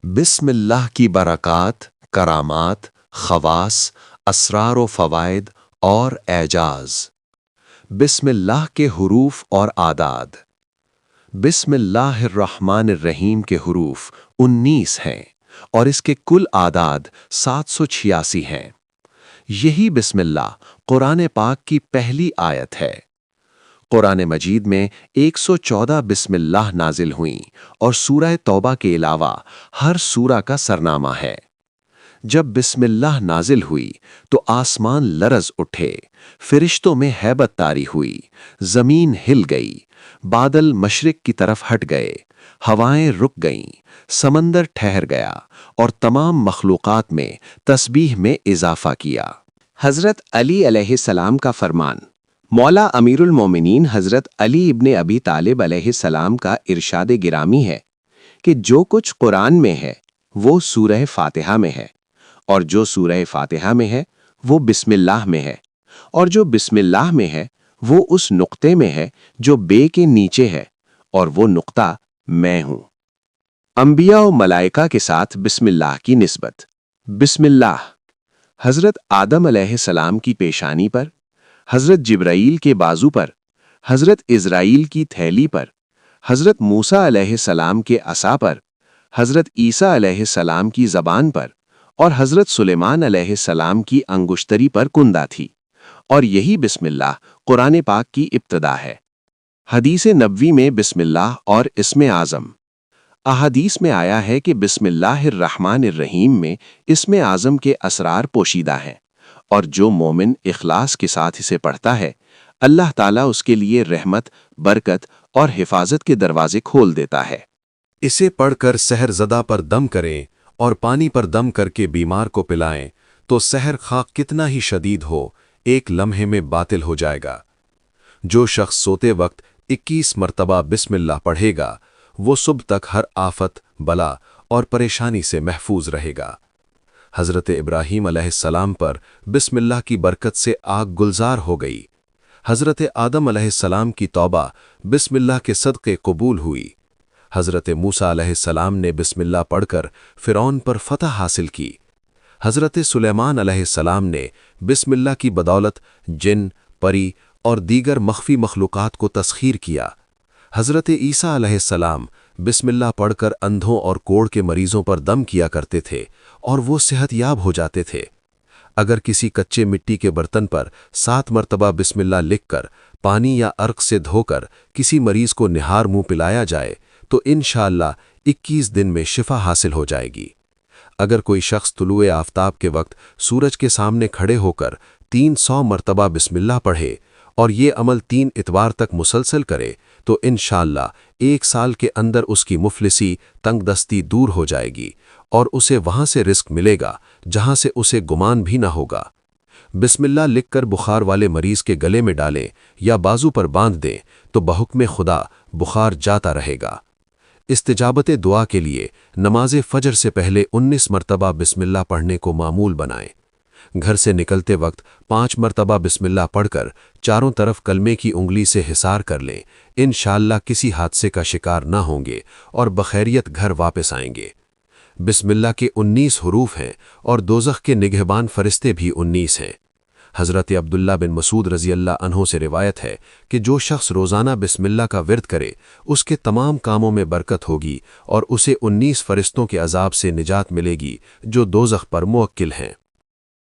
بسم اللہ کی برکات، کرامات، خواص، اسرار و فوائد اور اعجاز۔ بسم اللہ کے حروف اور اعداد۔ بسم اللہ الرحمن الرحیم کے حروف 19 ہیں اور اس کے کل اعداد 786 ہیں۔ یہی بسم اللہ قرآن پاک کی پہلی آیت ہے۔ قرآن مجید میں 114 بسم اللہ نازل ہوئیں اور سورہ توبہ کے علاوہ ہر سورہ کا سرنامہ ہے۔ جب بسم اللہ نازل ہوئی تو آسمان لرز اٹھے، فرشتوں میں ہیبت طاری ہوئی، زمین ہل گئی، بادل مشرق کی طرف ہٹ گئے، ہوائیں رک گئیں، سمندر ٹھہر گیا اور تمام مخلوقات میں تسبیح میں اضافہ کیا۔ حضرت علی علیہ السلام کا فرمان۔ مولا امیر المومنین حضرت علی ابن ابی طالب علیہ السلام کا ارشاد گرامی ہے کہ جو کچھ قرآن میں ہے وہ سورہ فاتحہ میں ہے، اور جو سورہ فاتحہ میں ہے وہ بسم اللہ میں ہے، اور جو بسم اللہ میں ہے وہ اس نقطے میں ہے جو بے کے نیچے ہے، اور وہ نقطہ میں ہوں۔ انبیاء و ملائکہ کے ساتھ بسم اللہ کی نسبت۔ بسم اللہ حضرت آدم علیہ السلام کی پیشانی پر، حضرت جبرائیل کے بازو پر، حضرت اسرائیل کی تھیلی پر، حضرت موسیٰ علیہ السلام کے عصا پر، حضرت عیسیٰ علیہ السلام کی زبان پر اور حضرت سلیمان علیہ السلام کی انگشتری پر کندہ تھی، اور یہی بسم اللہ قرآن پاک کی ابتدا ہے۔ حدیث نبوی میں بسم اللہ اور اسم اعظم۔ احادیث میں آیا ہے کہ بسم اللہ الرحمن الرحیم میں اسم اعظم کے اسرار پوشیدہ ہیں، اور جو مومن اخلاص کے ساتھ اسے پڑھتا ہے اللہ تعالیٰ اس کے لیے رحمت، برکت اور حفاظت کے دروازے کھول دیتا ہے۔ اسے پڑھ کر سحر زدہ پر دم کریں اور پانی پر دم کر کے بیمار کو پلائیں تو سحر خاک کتنا ہی شدید ہو ایک لمحے میں باطل ہو جائے گا۔ جو شخص سوتے وقت 21 مرتبہ بسم اللہ پڑھے گا وہ صبح تک ہر آفت، بلا اور پریشانی سے محفوظ رہے گا۔ حضرت ابراہیم علیہ السلام پر بسم اللہ کی برکت سے آگ گلزار ہو گئی۔ حضرت آدم علیہ السلام کی توبہ بسم اللہ کے صدقے قبول ہوئی۔ حضرت موسیٰ علیہ السلام نے بسم اللہ پڑھ کر فرعون پر فتح حاصل کی۔ حضرت سلیمان علیہ السلام نے بسم اللہ کی بدولت جن، پری اور دیگر مخفی مخلوقات کو تسخیر کیا۔ حضرت عیسیٰ علیہ السلام بسم اللہ پڑھ کر اندھوں اور کوڑ کے مریضوں پر دم کیا کرتے تھے اور وہ صحت یاب ہو جاتے تھے۔ اگر کسی کچے مٹی کے برتن پر 7 مرتبہ بسم اللہ لکھ کر پانی یا عرق سے دھو کر کسی مریض کو نہار منہ پلایا جائے تو انشاءاللہ 21 دن میں شفا حاصل ہو جائے گی۔ اگر کوئی شخص طلوع آفتاب کے وقت سورج کے سامنے کھڑے ہو کر 300 مرتبہ بسم اللہ پڑھے اور یہ عمل 3 اتوار تک مسلسل کرے تو انشاءاللہ 1 سال کے اندر اس کی مفلسی، تنگ دستی دور ہو جائے گی اور اسے وہاں سے رزق ملے گا جہاں سے اسے گمان بھی نہ ہوگا۔ بسم اللہ لکھ کر بخار والے مریض کے گلے میں ڈالیں یا بازو پر باندھ دیں تو بحکم خدا بخار جاتا رہے گا۔ استجابت دعا کے لیے نماز فجر سے پہلے 19 مرتبہ بسم اللہ پڑھنے کو معمول بنائیں۔ گھر سے نکلتے وقت 5 مرتبہ بسم اللہ پڑھ کر چاروں طرف کلمے کی انگلی سے حصار کر لیں، انشاءاللہ کسی حادثے کا شکار نہ ہوں گے اور بخیریت گھر واپس آئیں گے۔ بسم اللہ کے 19 حروف ہیں اور دوزخ کے نگہبان فرشتے بھی 19 ہیں۔ حضرت عبداللہ بن مسعود رضی اللہ عنہ سے روایت ہے کہ جو شخص روزانہ بسم اللہ کا ورد کرے اس کے تمام کاموں میں برکت ہوگی اور اسے 19 فرشتوں کے عذاب سے نجات ملے گی جو دوزخ پر موکل ہیں۔